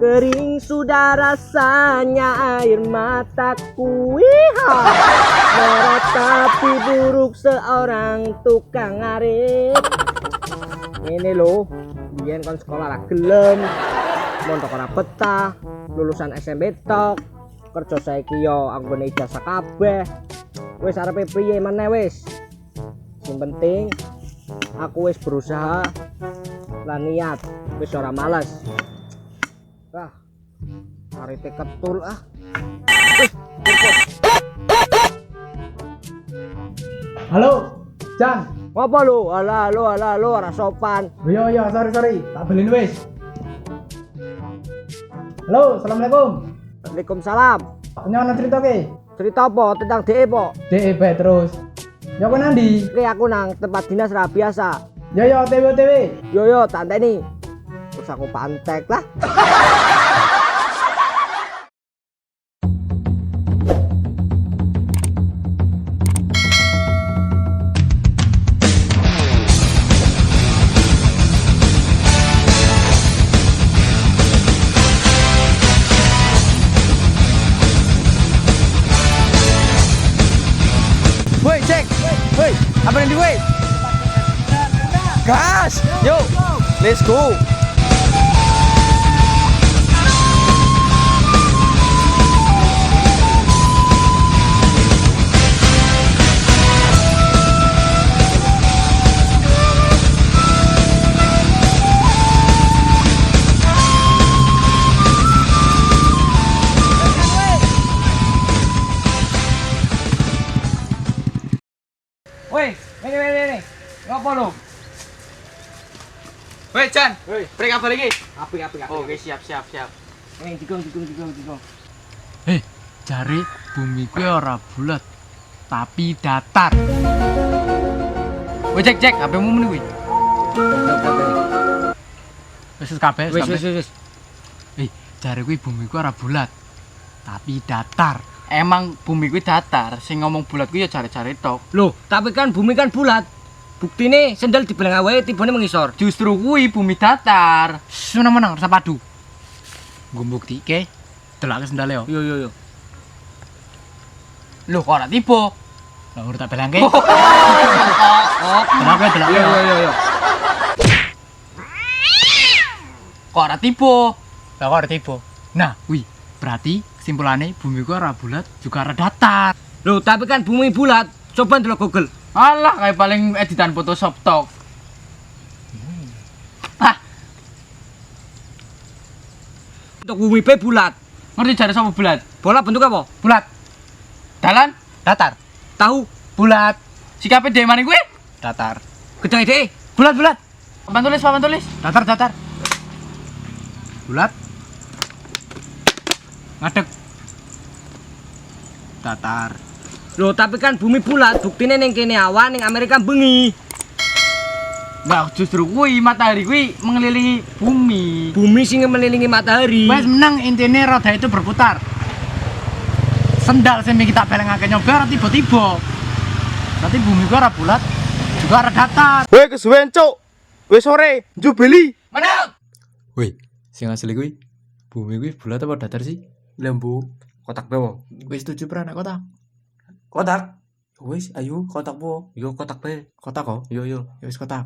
Kering sudah rasanya air mataku. Meratapi buruk seorang tukang ngarit. Ini loh, biyen kon sekolah lah gelem, montok ora betah, lulusan SMP tok, kerja saiki yo anggone ijazah kabeh. Wis arepe piye meneh wis. Sing penting aku wis berusaha lan niat, wis ora malas. Arite ketul ah. Halo, Jan. Apa lu? Halo, ora sopan. Yo, sorry. Tak beliin wis. Halo, assalamualaikum. Waalaikumsalam. Punya ana cerita ke? Cerita apa? Tentang DE, po? DE bae terus. Yo kowe nandi? Oke, aku nang tempat dinas ra biasa. Yo, OTW. Yo, tak enteni. Terus aku pantek lah. Woi, cek. Woi, apa yang di woi? Gas. Yuk. Let's go. Woi, ini. Ngapa lu? Woi, Chan. Woi. Break apa lagi? Apik. Oke, siap. Ini digong. Jare bumi kuwi ora bulat tapi datar. Woi, cek. HP-mu meni kuwi. Wis kabeh. Wis. Jare kuwi bumi kuwi ora bulat tapi datar. Emang bumi kuwi datar, sing ngomong bulat kuwi ya jare-jare tok. Loh, tapi kan bumi kan bulat. Buktine sendal dibeleng wae tibane mengisor. Justru kuwi bumi datar. Seneng-seneng rasa padu. Nggo mbuktike delake sendale yo. Yo. Loh, kok ora tiba? Lah urut tak belangke. Delake. Yo. Kok ora tiba? Lah kok ora tiba. Nah, kuwi berarti kesimpulannya bumi kuwi ora bulat juga ora datar. Loh, tapi kan bumi bulat. Coba ndelok Google. Alah, kayak paling editan Photoshop tok. Untuk bumi be bulat. Ngerti jare sapa bulat? Bola bentuk apa? Bulat. Dalan Datar. Tahu? bulat. Sikape dhewe maning kuwi? Datar. Gedang ide. Bulat. Papan tulis. Datar. Bulat. Ngadeg. Datar. Loh, tapi kan bumi bulat. Buktine ning kene awan, ning Amerika bengi. Nah, justru kuwi matahari kuwi mengelilingi bumi. Bumi sing mengelilingi matahari. Wes menang intine roda itu berputar. Sendal sing kita belengake nyoba ora tiba-tiba. Berarti bumi ku ora bulat, juga ora datar. Weh kesuwen cuk. Wis sore, njubeli. Menang. Woi, sing asli kuwi bumi kuwi bulat apa datar sih? Lembu, kotak bae. Wis setuju pra anak kotak. Kotak. Wis, ayo kotak po. Yo kotak bae. Kotak kok? Yo, wis kotak.